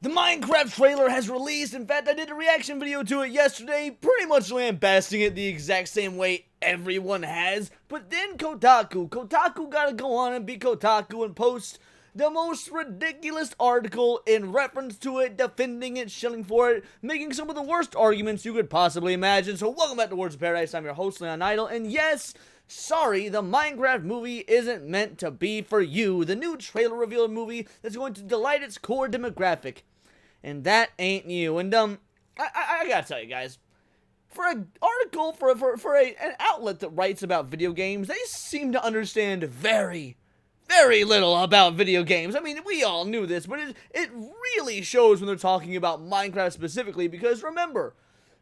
The Minecraft trailer has released. In fact, I did a reaction video to it yesterday, pretty much lambasting it the exact same way everyone has. But then Kotaku gotta go on and be Kotaku and post the most ridiculous article in reference to it, defending it, shilling for it, making some of the worst arguments you could possibly imagine. So welcome back to Words of Paradise. I'm your host, Leon Idle, and yes, sorry, the Minecraft movie isn't meant to be for you. The new trailer revealed movie that's going to delight its core demographic. And that ain't you. And, I gotta tell you guys, for an article, for an outlet that writes about video games, they seem to understand very little about video games. I mean, we all knew this, but it really shows when they're talking about Minecraft specifically, because remember,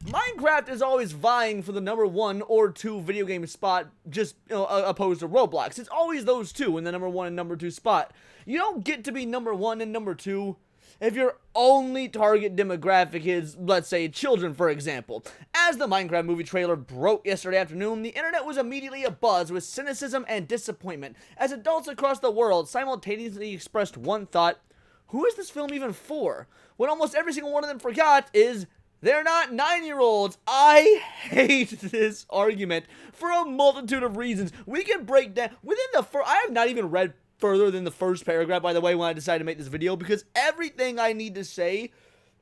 Minecraft is always vying for the number 1 or 2 video game spot, just opposed to Roblox. It's always those two in the number 1 and number 2 spot. You don't get to be number 1 and number 2 if your only target demographic is, let's say, children, for example. As the Minecraft movie trailer broke yesterday afternoon, the internet was immediately abuzz with cynicism and disappointment, as adults across the world simultaneously expressed one thought: who is this film even for? What almost every single one of them forgot is they're not 9-year-olds. I hate this argument for a multitude of reasons. We can break down within the I have not even read further than the first paragraph, by the way, when I decided to make this video, because everything I need to say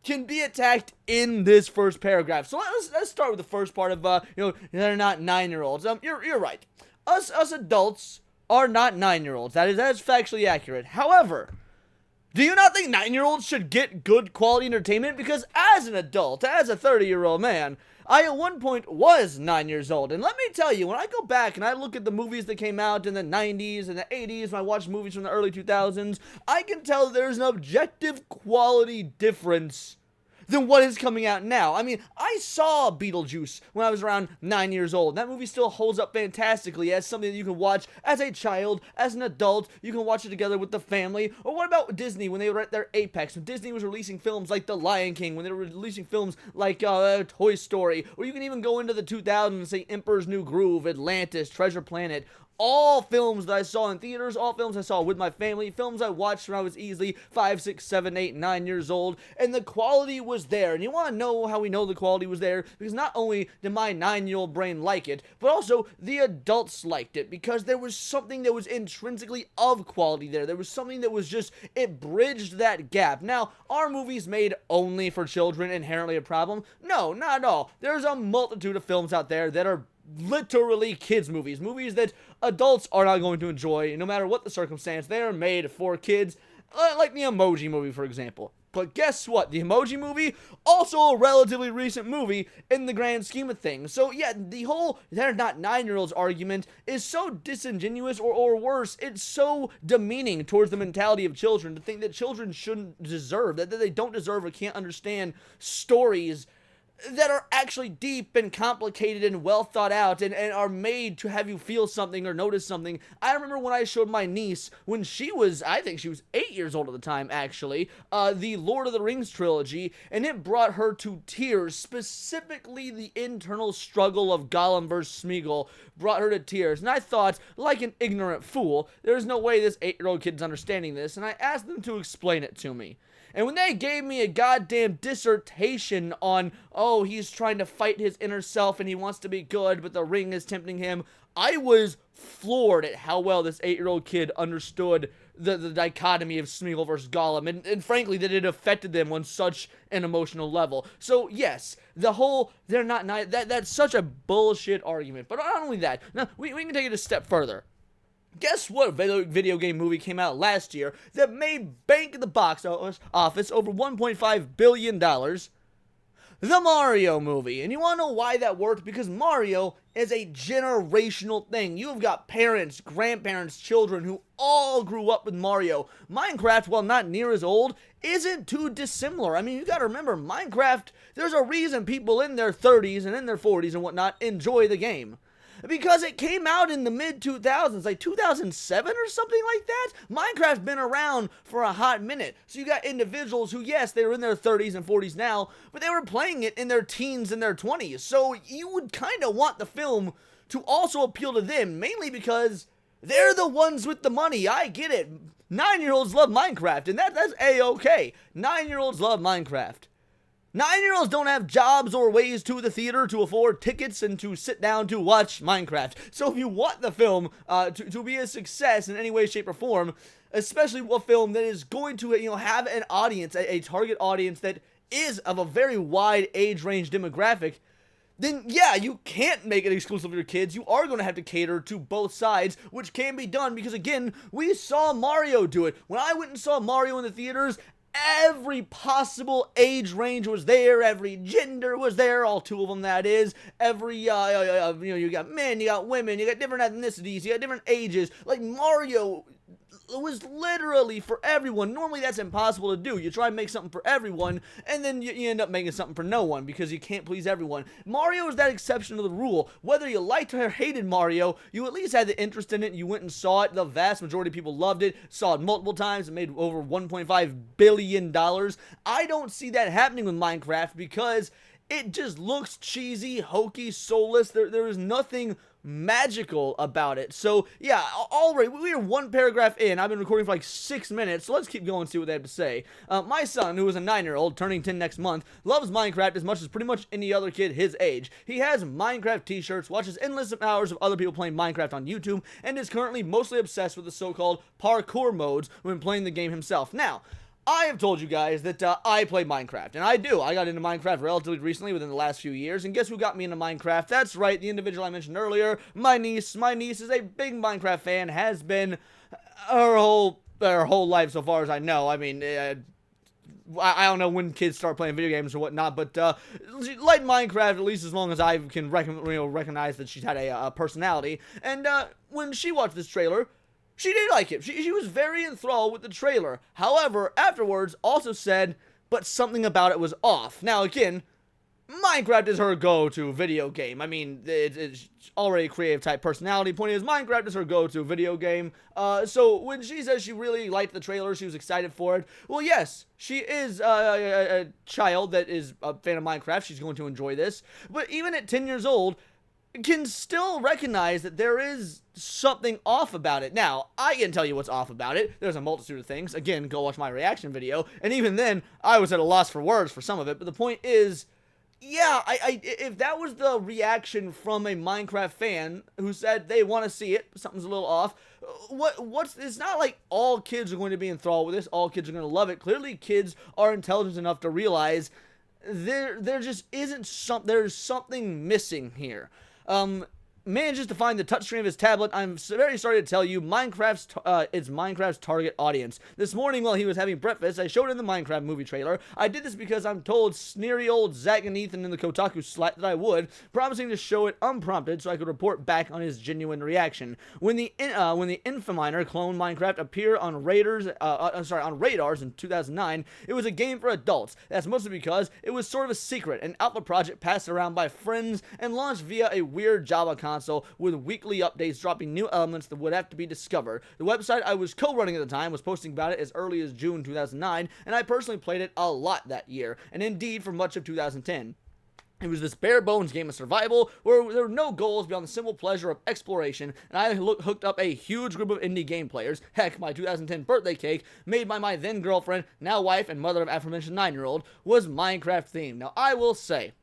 can be attacked in this first paragraph. So let's start with the first part of they're not 9-year-olds. You're right. Us adults are not 9-year-olds. That is factually accurate. However, do you not think 9-year-olds should get good quality entertainment? Because as an adult, as a 30-year-old man, I at one point was 9 years old. And let me tell you, when I go back and I look at the movies that came out in the 90s and the 80s, when I watch movies from the early 2000s, I can tell there's an objective quality difference than what is coming out now. I mean, I saw Beetlejuice when I was around 9 years old. That movie still holds up fantastically as something that you can watch as a child, as an adult. You can watch it together with the family. Or what about Disney when they were at their apex? When Disney was releasing films like The Lion King, when they were releasing films like Toy Story, or you can even go into the 2000s and say Emperor's New Groove, Atlantis, Treasure Planet. All films that I saw in theaters, all films I saw with my family, films I watched when I was easily 5, 6, 7, 8, 9 years old, and the quality was there. And you want to know how we know the quality was there? Because not only did my 9-year-old brain like it, but also the adults liked it, because there was something that was intrinsically of quality there. There was something that was just, it bridged that gap. Now, are movies made only for children inherently a problem? No, not at all. There's a multitude of films out there that are literally kids movies that adults are not going to enjoy no matter what the circumstance. They are made for kids, like the Emoji movie, for example. But guess what? The Emoji movie, also a relatively recent movie in the grand scheme of things. So yeah, the whole they're not 9-year-olds argument is so disingenuous, or worse, it's so demeaning towards the mentality of children, to think that children shouldn't deserve, that they don't deserve or can't understand stories that are actually deep and complicated and well thought out, and are made to have you feel something or notice something. I remember when I showed my niece, when she was, I think she was 8 years old at the time, actually, the Lord of the Rings trilogy, and it brought her to tears. Specifically, the internal struggle of Gollum versus Smeagol brought her to tears. And I thought, like an ignorant fool, there's no way this 8-year-old kid's understanding this, and I asked them to explain it to me. And when they gave me a goddamn dissertation on, oh, he's trying to fight his inner self and he wants to be good, but the ring is tempting him, I was floored at how well this 8-year-old kid understood the dichotomy of Smeagol versus Gollum, and frankly, that it affected them on such an emotional level. So yes, the whole, they're not nice, that's such a bullshit argument. But not only that, now, we can take it a step further. Guess what video game movie came out last year that made bank at the box office over $1.5 billion? The Mario movie. And you want to know why that worked? Because Mario is a generational thing. You've got parents, grandparents, children who all grew up with Mario. Minecraft, while not near as old, isn't too dissimilar. I mean, you gotta remember, Minecraft, there's a reason people in their 30s and in their 40s and whatnot enjoy the game. Because it came out in the mid-2000s, like 2007 or something like that. Minecraft's been around for a hot minute. So you got individuals who, yes, they were in their 30s and 40s now, but they were playing it in their teens and their 20s. So you would kind of want the film to also appeal to them, mainly because they're the ones with the money. I get it. 9-year-olds love Minecraft, and that's A-okay. 9-year-olds love Minecraft. 9-year-olds don't have jobs or ways to the theater to afford tickets and to sit down to watch Minecraft. So if you want the film to be a success in any way, shape, or form, especially a film that is going to have an audience, a target audience that is of a very wide age range demographic, then yeah, you can't make it exclusive for your kids. You are going to have to cater to both sides, which can be done because, again, we saw Mario do it. When I went and saw Mario in the theaters, every possible age range was there, every gender was there, all 2 of them that is, every, you got men, you got women, you got different ethnicities, you got different ages. Like, Mario was literally for everyone. Normally that's impossible to do. You try and make something for everyone, and then you end up making something for no one, because you can't please everyone. Mario is that exception to the rule. Whether you liked or hated Mario, you at least had the interest in it, and you went and saw it. The vast majority of people loved it, saw it multiple times, and made over $1.5 billion. I don't see that happening with Minecraft, because it just looks cheesy, hokey, soulless. There is nothing magical about it. So yeah, already we are 1 paragraph in. I've been recording for like 6 minutes, so let's keep going and see what they have to say. My son, who is a 9-year-old turning 10 next month, loves Minecraft as much as pretty much any other kid his age. He has Minecraft t-shirts, watches endless hours of other people playing Minecraft on YouTube, and is currently mostly obsessed with the so-called parkour modes when playing the game himself. Now, I have told you guys that I play Minecraft, and I do. I got into Minecraft relatively recently, within the last few years, and guess who got me into Minecraft? That's right, the individual I mentioned earlier, my niece. My niece is a big Minecraft fan, has been her whole life so far as I know. I mean, I don't know when kids start playing video games or whatnot, but she liked Minecraft at least as long as I can recognize that she's had a personality. And when she watched this trailer, she did like it. She was very enthralled with the trailer. However, afterwards, also said, but something about it was off. Now, again, Minecraft is her go-to video game. I mean, it's already a creative type personality. Point is, Minecraft is her go-to video game. So when she says she really liked the trailer, she was excited for it. Well, yes, she is a child that is a fan of Minecraft. She's going to enjoy this. But even at 10 years old, can still recognize that there is something off about it. Now, I can tell you what's off about it. There's a multitude of things. Again, go watch my reaction video. And even then, I was at a loss for words for some of it. But the point is, yeah, if that was the reaction from a Minecraft fan who said they want to see it, something's a little off, it's not like all kids are going to be enthralled with this, all kids are going to love it. Clearly, kids are intelligent enough to realize there just isn't there's something missing here. Manages to find the touchscreen of his tablet. I'm very sorry to tell you, it's Minecraft's target audience. This morning while he was having breakfast, I showed him the Minecraft movie trailer. I did this because I'm told sneery old Zach and Ethan in the Kotaku Slat that I would, promising to show it unprompted so I could report back on his genuine reaction. When the Infaminer clone Minecraft appeared on radars in 2009, it was a game for adults. That's mostly because it was sort of a secret, an alpha project passed around by friends and launched via a weird Java console with weekly updates dropping new elements that would have to be discovered. The website I was co-running at the time was posting about it as early as June 2009, and I personally played it a lot that year, and indeed for much of 2010. It was this bare-bones game of survival where there were no goals beyond the simple pleasure of exploration, and I hooked up a huge group of indie game players. Heck, my 2010 birthday cake, made by my then-girlfriend, now wife, and mother of aforementioned 9-year-old, was Minecraft-themed. Now, I will say,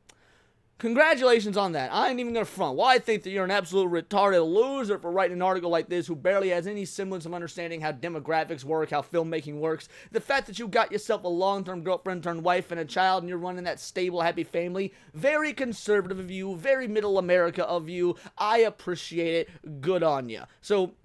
congratulations on that. I ain't even gonna front. Well, I think that you're an absolute retarded loser for writing an article like this who barely has any semblance of understanding how demographics work, how filmmaking works. The fact that you got yourself a long-term girlfriend turned wife and a child and you're running that stable, happy family, very conservative of you, very middle America of you. I appreciate it. Good on you. So,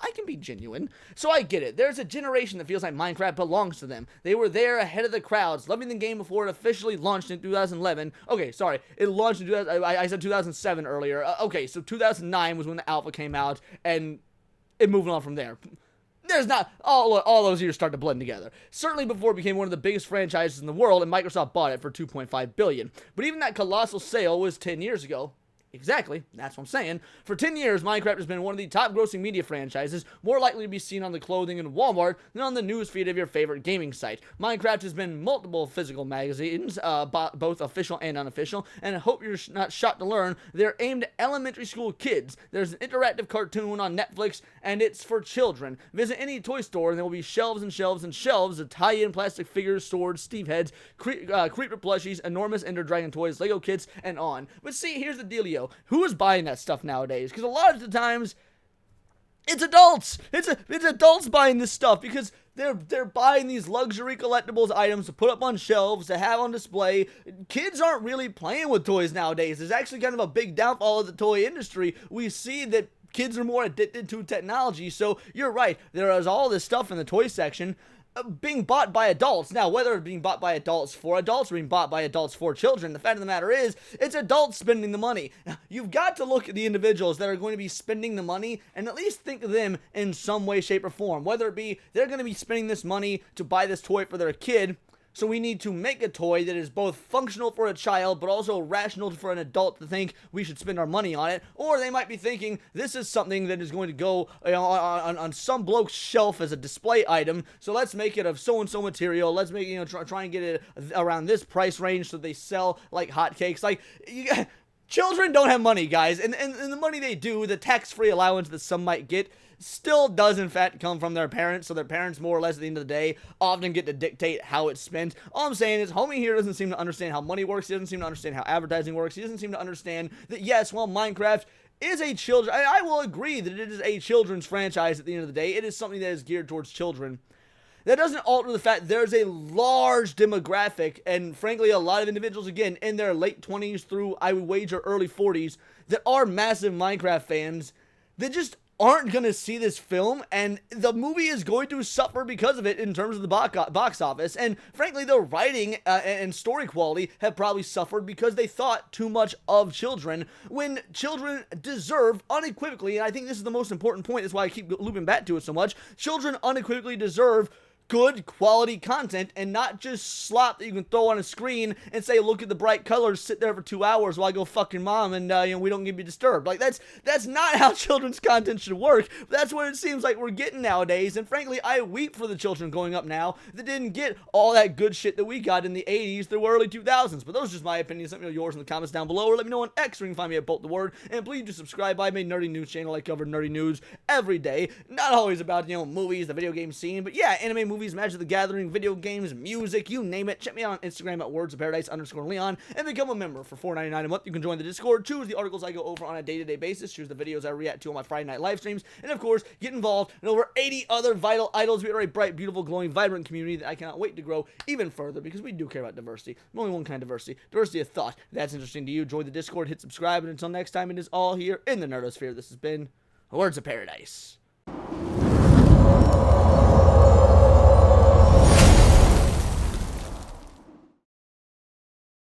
I can be genuine. So I get it. There's a generation that feels like Minecraft belongs to them. They were there ahead of the crowds, loving the game before it officially launched in 2011. Okay, sorry. It launched in I said 2007 earlier. Okay, so 2009 was when the alpha came out, and it moved on from there. There's not, all those years start to blend together. Certainly before it became one of the biggest franchises in the world, and Microsoft bought it for $2.5 billion. But even that colossal sale was 10 years ago. Exactly, that's what I'm saying. For 10 years, Minecraft has been one of the top grossing media franchises, more likely to be seen on the clothing in Walmart than on the newsfeed of your favorite gaming site. Minecraft has been multiple physical magazines, both official and unofficial, and I hope you're not shocked to learn they're aimed at elementary school kids. There's an interactive cartoon on Netflix, and it's for children. Visit any toy store, and there will be shelves and shelves and shelves of tie-in plastic figures, swords, Steve heads, creeper plushies, enormous Ender Dragon toys, Lego kits, and on. But see, here's the dealio. Who is buying that stuff nowadays? Because a lot of the times, it's adults. It's adults buying this stuff because they're buying these luxury collectibles items to put up on shelves, to have on display. Kids aren't really playing with toys nowadays. There's actually kind of a big downfall of the toy industry. We see that kids are more addicted to technology. So you're right. There is all this stuff in the toy section being bought by adults. Now, whether it's being bought by adults for adults or being bought by adults for children, the fact of the matter is, it's adults spending the money. You've got to look at the individuals that are going to be spending the money and at least think of them in some way, shape, or form. Whether it be they're going to be spending this money to buy this toy for their kid, so we need to make a toy that is both functional for a child, but also rational for an adult to think we should spend our money on it. Or they might be thinking this is something that is going to go on some bloke's shelf as a display item. So let's make it of so-and-so material. Let's make try and get it around this price range so they sell like hotcakes. Like children don't have money, guys, and the money they do, the tax-free allowance that some might get, still does in fact come from their parents, so their parents more or less at the end of the day often get to dictate how it's spent. All I'm saying is homie here doesn't seem to understand how money works, he doesn't seem to understand how advertising works, he doesn't seem to understand that yes, well, Minecraft is a children, I will agree that it is a children's franchise at the end of the day. It is something that is geared towards children. That doesn't alter the fact there's a large demographic, and frankly a lot of individuals, again, in their late 20s through, I would wager, early 40s, that are massive Minecraft fans that just aren't going to see this film, and the movie is going to suffer because of it in terms of the box office. And frankly, the writing and story quality have probably suffered because they thought too much of children, when children deserve unequivocally, and I think this is the most important point, that's why I keep looping back to it so much, children unequivocally deserve good quality content and not just slop that you can throw on a screen and say, look at the bright colors, sit there for 2 hours while I go fuck your mom and we don't get you disturbed. Like that's not how children's content should work. That's what it seems like we're getting nowadays, and frankly I weep for the children growing up now that didn't get all that good shit that we got in the 80s through early 2000s. But those are just my opinions. Let me know yours in the comments down below, or let me know on X, where you can find me at Bolt the Word. And please do subscribe. I made nerdy news channel. I cover nerdy news every day, not always about movies, the video game scene, but yeah, anime, movies, Magic the Gathering, video games, music, you name it. Check me out on Instagram at wordsofparadise_Leon and become a member for $4.99 a month. You can join the Discord, choose the articles I go over on a day-to-day basis, choose the videos I react to on my Friday night live streams, and of course, get involved in over 80 other vital idols. We are a bright, beautiful, glowing, vibrant community that I cannot wait to grow even further because we do care about diversity. Only one kind of diversity of thought. If that's interesting to you, join the Discord, hit subscribe, and until next time, it is all here in the Nerdosphere. This has been Words of Paradise.